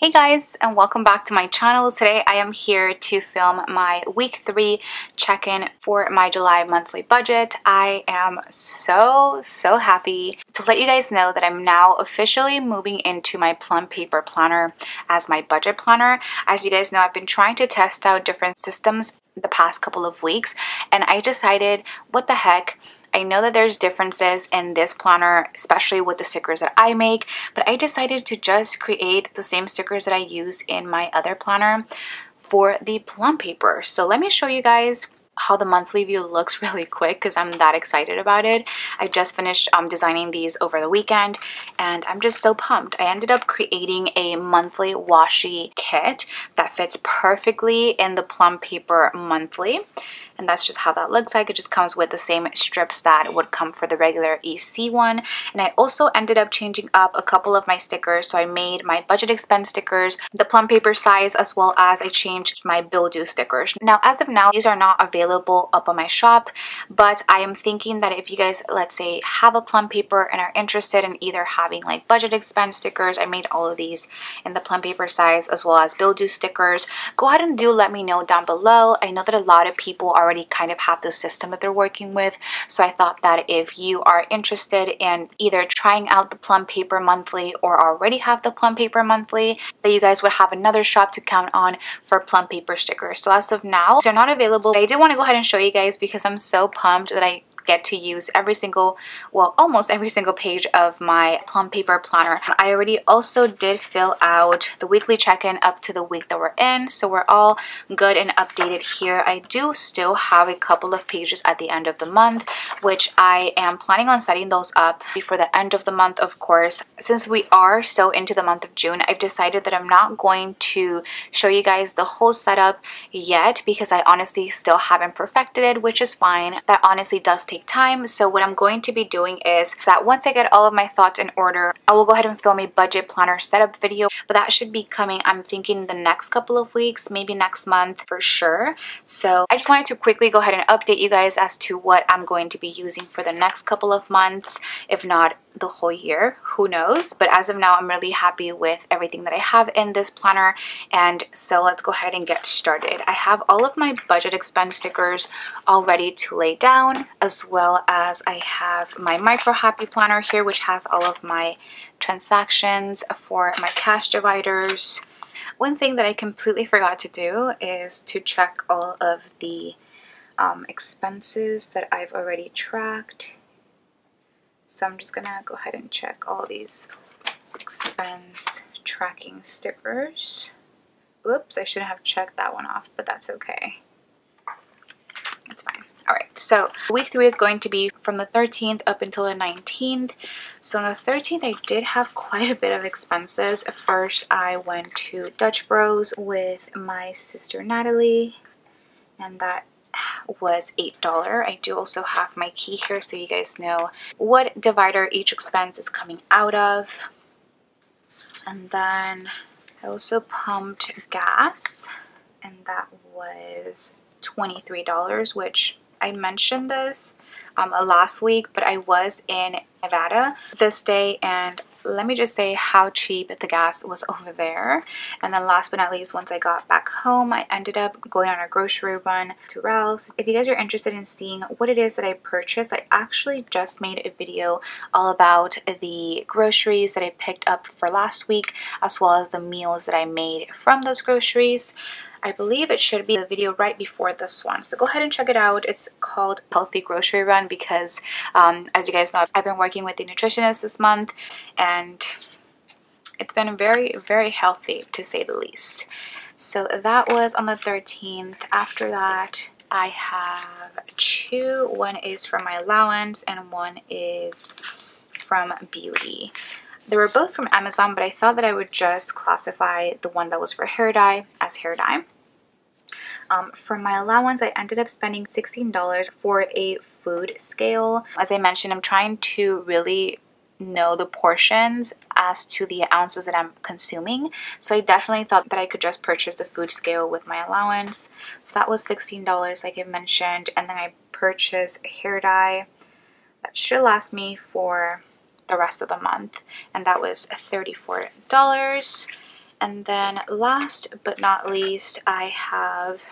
Hey guys, and welcome back to my channel. Today I am here to film my week 3 check-in for my July monthly budget. I am so happy to let you guys know that I'm now officially moving into my Plum Paper planner as my budget planner. As you guys know, I've been trying to test out different systems the past couple of weeks, and I decided, what the heck, I know that there's differences in this planner, especially with the stickers that I make, but I decided to just create the same stickers that I use in my other planner for the Plum Paper. So let me show you guys how the monthly view looks really quick because I'm that excited about it. I just finished designing these over the weekend and I'm just so pumped. I ended up creating a monthly washi kit that fits perfectly in the Plum Paper monthly. And that's just how that looks like. It just comes with the same strips that would come for the regular EC one. And I also ended up changing up a couple of my stickers. So I made my budget expense stickers, the Plum Paper size, as well as I changed my bill due stickers. Now, as of now, these are not available up on my shop, but I am thinking that if you guys, let's say, have a Plum Paper and are interested in either having like budget expense stickers, I made all of these in the Plum Paper size, as well as bill due stickers, go ahead and do let me know down below. I know that a lot of people already kind of have the system that they're working with, so I thought that if you are interested in either trying out the Plum Paper monthly or already have the Plum Paper monthly, that you guys would have another shop to count on for Plum Paper stickers. So as of now, they're not available. I did want to go ahead and show you guys because I'm so pumped that I get to use every single, well, almost every single page of my Plum Paper planner. I already also did fill out the weekly check-in up to the week that we're in, so we're all good and updated here. I do still have a couple of pages at the end of the month, which I am planning on setting those up before the end of the month, of course. Since we are still into the month of June, I've decided that I'm not going to show you guys the whole setup yet because I honestly still haven't perfected it, which is fine. That honestly does take time. So what I'm going to be doing is that once I get all of my thoughts in order, I will go ahead and film a budget planner setup video, but that should be coming, I'm thinking, the next couple of weeks, maybe next month for sure. So I just wanted to quickly go ahead and update you guys as to what I'm going to be using for the next couple of months, if not the whole year, who knows. But as of now, I'm really happy with everything that I have in this planner, and so let's go ahead and get started. I have all of my budget expense stickers all ready to lay down, as well as I have my Micro Happy planner here, which has all of my transactions for my cash dividers. One thing that I completely forgot to do is to check all of the expenses that I've already tracked. So I'm just gonna go ahead and check all these expense tracking stickers. Oops, I shouldn't have checked that one off, but that's okay. That's fine. Alright, so week 3 is going to be from the 13th up until the 19th. So on the 13th, I did have quite a bit of expenses. First, I went to Dutch Bros with my sister Natalie, and that was $8. I do also have my key here so you guys know what divider each expense is coming out of. And then I also pumped gas, and that was $23, which I mentioned this last week, but I was in Nevada this day, and let me just say how cheap the gas was over there. And then last but not least, once I got back home, I ended up going on a grocery run to Ralph's. If you guys are interested in seeing what it is that I purchased, I actually just made a video all about the groceries that I picked up for last week, as well as the meals that I made from those groceries. I believe it should be the video right before this one, so go ahead and check it out. It's called Healthy Grocery Run because as you guys know, I've been working with a nutritionist this month, and it's been very healthy, to say the least. So that was on the 13th. After that, I have 2. One is from my allowance and one is from Beauty. They were both from Amazon, but I thought that I would just classify the one that was for hair dye as hair dye. For my allowance, I ended up spending $16 for a food scale. As I mentioned, I'm trying to really know the portions as to the ounces that I'm consuming, so I definitely thought that I could just purchase the food scale with my allowance. So that was $16, like I mentioned, and then I purchased a hair dye that should last me for the rest of the month, and that was $34. And then last but not least, I have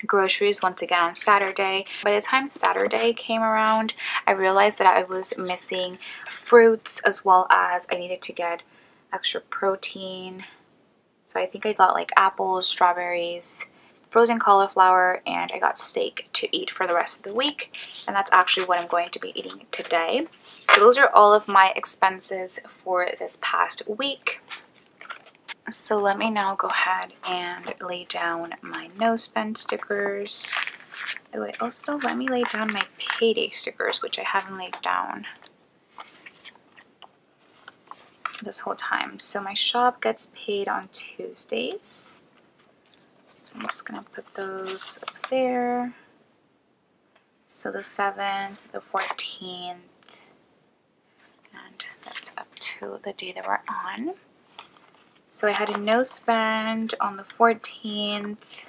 groceries once again on Saturday. By the time Saturday came around, I realized that I was missing fruits, as well as I needed to get extra protein. So I think I got like apples, strawberries, frozen cauliflower, and I got steak to eat for the rest of the week. And that's actually what I'm going to be eating today. So those are all of my expenses for this past week. So let me now go ahead and lay down my no spend stickers. Oh wait, also let me lay down my payday stickers, which I haven't laid down this whole time. So my shop gets paid on Tuesdays. So I'm just gonna put those up there. So the 7th, the 14th, and that's up to the day that we're on. So I had a no spend on the 14th,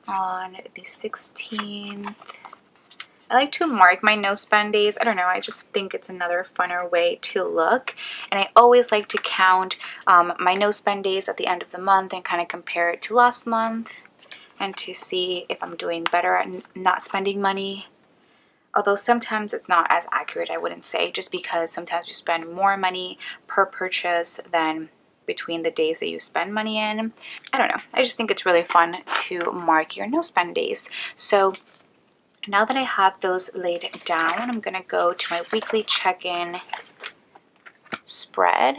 on the 16th. I like to mark my no spend days. I don't know, I just think it's another funner way to look. And I always like to count my no spend days at the end of the month and kind of compare it to last month and to see if I'm doing better at not spending money. Although sometimes it's not as accurate, I wouldn't say, just because sometimes you spend more money per purchase than between the days that you spend money in. I don't know, I just think it's really fun to mark your no spend days. So now that I have those laid down, I'm gonna go to my weekly check-in spread,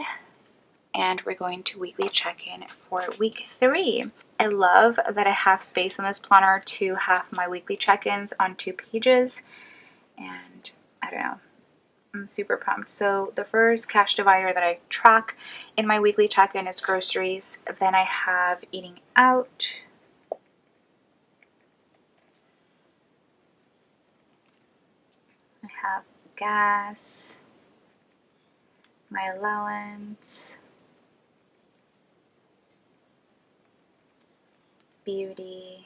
and we're going to weekly check-in for week 3. I love that I have space in this planner to have my weekly check-ins on 2 pages, and I don't know, I'm super pumped. So the first cash divider that I track in my weekly check-in is groceries. Then I have eating out. I have gas, my allowance, beauty,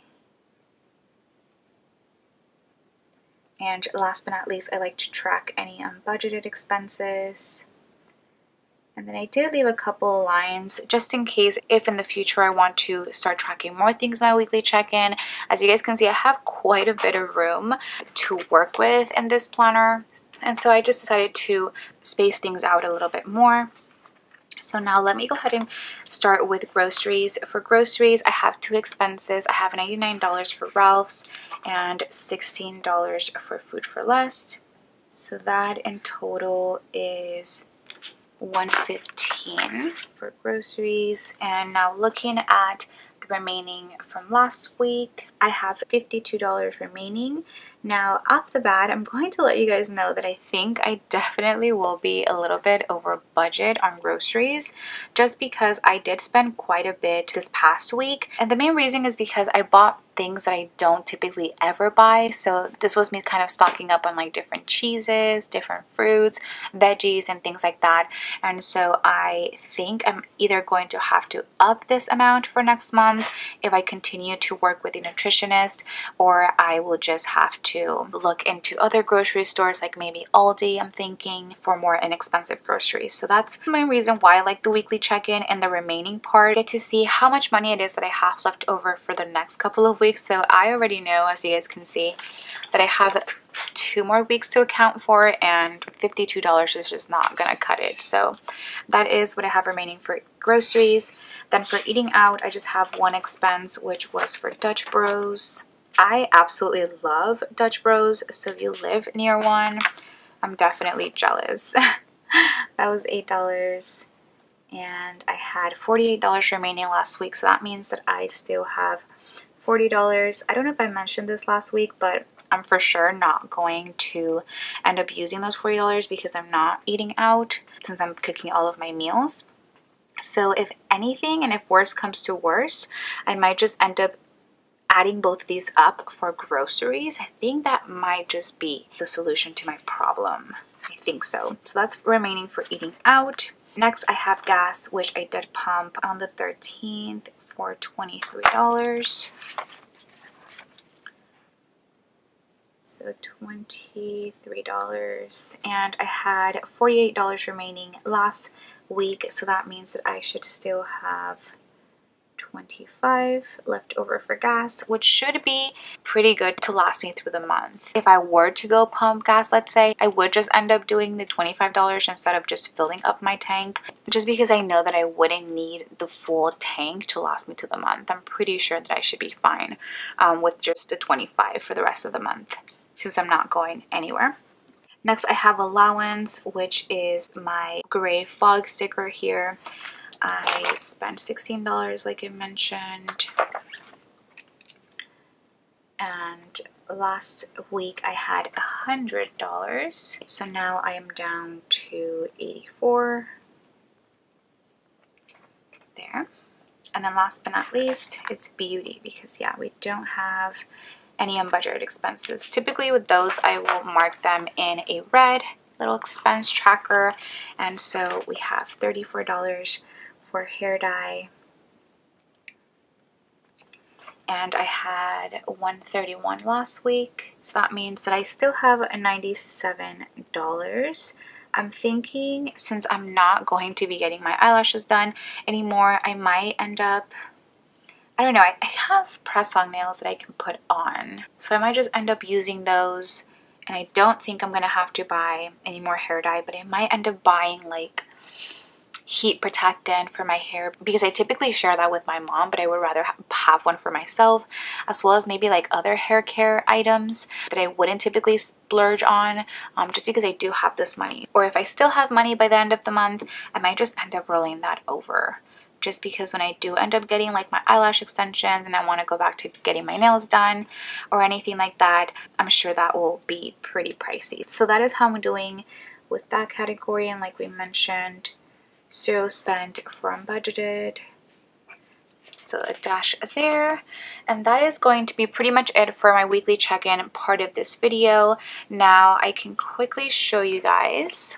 and last but not least, I like to track any unbudgeted expenses. And then I did leave a couple lines just in case if in the future I want to start tracking more things in my weekly check-in. As you guys can see, I have quite a bit of room to work with in this planner. And so I just decided to space things out a little bit more. So now let me go ahead and start with groceries. For groceries, I have 2 expenses. I have $99 for Ralph's and $16 for Food 4 Less. So that in total is $115 for groceries. And now looking at the remaining from last week, I have $52 remaining. Now off the bat, I'm going to let you guys know that I think I definitely will be a little bit over budget on groceries, just because I did spend quite a bit this past week. And the main reason is because I bought things that I don't typically ever buy. So this was me kind of stocking up on like different cheeses, different fruits, veggies, and things like that. And so I think I'm either going to have to up this amount for next month if I continue to work with a nutritionist, or I will just have to look into other grocery stores like maybe Aldi, I'm thinking, for more inexpensive groceries. So that's the main reason why I like the weekly check-in. And the remaining part, I get to see how much money it is that I have left over for the next couple of weeks. So I already know, as you guys can see, that I have 2 more weeks to account for, and $52 is just not gonna cut it. So that is what I have remaining for groceries. Then for eating out, I just have 1 expense, which was for Dutch Bros. I absolutely love Dutch Bros, so if you live near one, I'm definitely jealous. That was $8, and I had $48 remaining last week, so that means that I still have $40. I don't know if I mentioned this last week, but I'm for sure not going to end up using those $40 because I'm not eating out since I'm cooking all of my meals. So if anything, and if worse comes to worse, I might just end up adding both of these up for groceries. I think that might just be the solution to my problem. I think so. So that's remaining for eating out. Next, I have gas, which I did pump on the 13th for $23. So $23, and I had $48 remaining last week, so that means that I should still have 25 left over for gas, which should be pretty good to last me through the month. If I were to go pump gas, let's say, I would just end up doing the $25 instead of just filling up my tank, just because I know that I wouldn't need the full tank to last me to the month. I'm pretty sure that I should be fine with just the 25 for the rest of the month, since I'm not going anywhere. Next, I have allowance, which is my gray fog sticker here. I spent $16 like I mentioned, and last week I had $100, so now I am down to 84 there. And then last but not least, it's beauty, because yeah, we don't have any unbudgeted expenses. Typically with those, I will mark them in a red little expense tracker, and so we have $34 for hair dye, and I had $131 last week, so that means that I still have $97. I'm thinking, since I'm not going to be getting my eyelashes done anymore, I might end up, I don't know, I have press-on nails that I can put on, so I might just end up using those. And I don't think I'm gonna have to buy any more hair dye, but I might end up buying like heat protectant for my hair, because I typically share that with my mom, but I would rather have one for myself, as well as maybe like other hair care items that I wouldn't typically splurge on, just because I do have this money. Or if I still have money by the end of the month, I might just end up rolling that over, just because when I do end up getting like my eyelash extensions and I want to go back to getting my nails done or anything like that, I'm sure that will be pretty pricey. So that is how I'm doing with that category, and like we mentioned, 0 spent from budgeted, so a dash there. And that is going to be pretty much it for my weekly check-in part of this video. Now I can quickly show you guys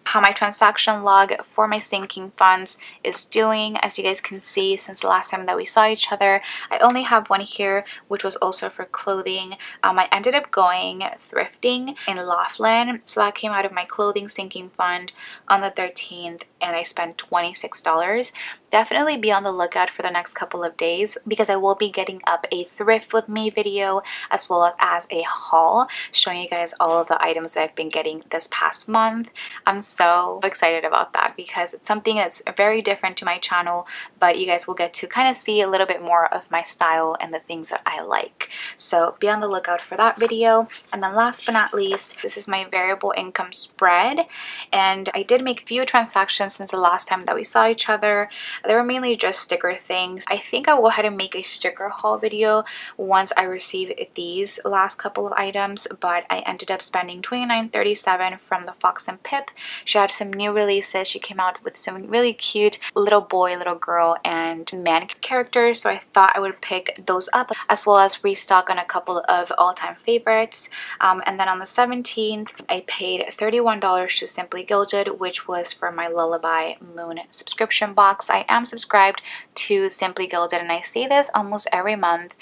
how my transaction log for my sinking funds is doing. As you guys can see, since the last time that we saw each other, I only have one here, which was also for clothing. I ended up going thrifting in Laughlin, so that came out of my clothing sinking fund on the 13th, and I spent $26. Definitely be on the lookout for the next couple of days, because I will be getting up a thrift with me video as well as a haul showing you guys all of the items that I've been getting this past month. I'm so excited about that, because it's something that's very different to my channel, but you guys will get to kind of see a little bit more of my style and the things that I like. So be on the lookout for that video. And then last but not least, this is my variable income spread, and I did make a few transactions since the last time that we saw each other. They were mainly just sticker things. I think I will go ahead and make a sticker haul video once I receive these last couple of items, but I ended up spending $29.37 from the Fox and Pip. She had some new releases. She came out with some really cute little boy, little girl, and man characters, so I thought I would pick those up, as well as restock on a couple of all-time favorites. And then on the 17th, I paid $31 to Simply Gilded, which was for my Lullaby Moon subscription box. I am subscribed to Simply Gilded, and I say this almost every month,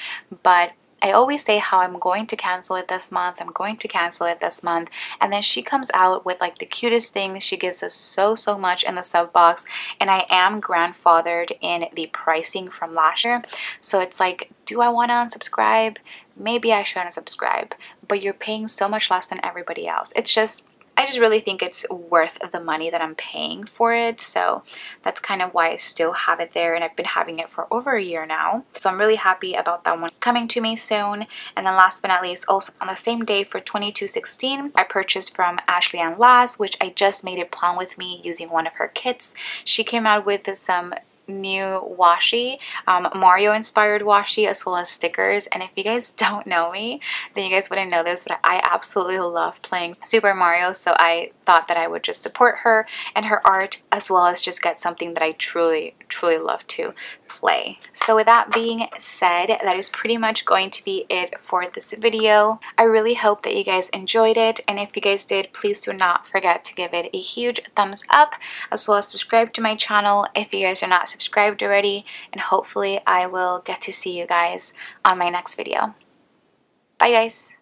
but I always say how I'm going to cancel it this month, I'm going to cancel it this month, and then she comes out with like the cutest things. She gives us so much in the sub box, and I am grandfathered in the pricing from last year, so it's like, do I want to unsubscribe? Maybe I should unsubscribe, but you're paying so much less than everybody else. I just really think it's worth the money that I'm paying for it, so that's kind of why I still have it there, and I've been having it for over a year now. So I'm really happy about that one coming to me soon. And then last but not least, also on the same day for $22.16, I purchased from Ashley Ann Laz, which I just made it plan with me using one of her kits. She came out with some new washi, Mario inspired washi, as well as stickers. And if you guys don't know me, then you guys wouldn't know this, but I absolutely love playing Super Mario, so I thought that I would just support her and her art, as well as just get something that I truly love to play. So with that being said, that is pretty much going to be it for this video. I really hope that you guys enjoyed it, and if you guys did, please do not forget to give it a huge thumbs up, as well as subscribe to my channel if you guys are not subscribed already, and hopefully I will get to see you guys on my next video. Bye guys!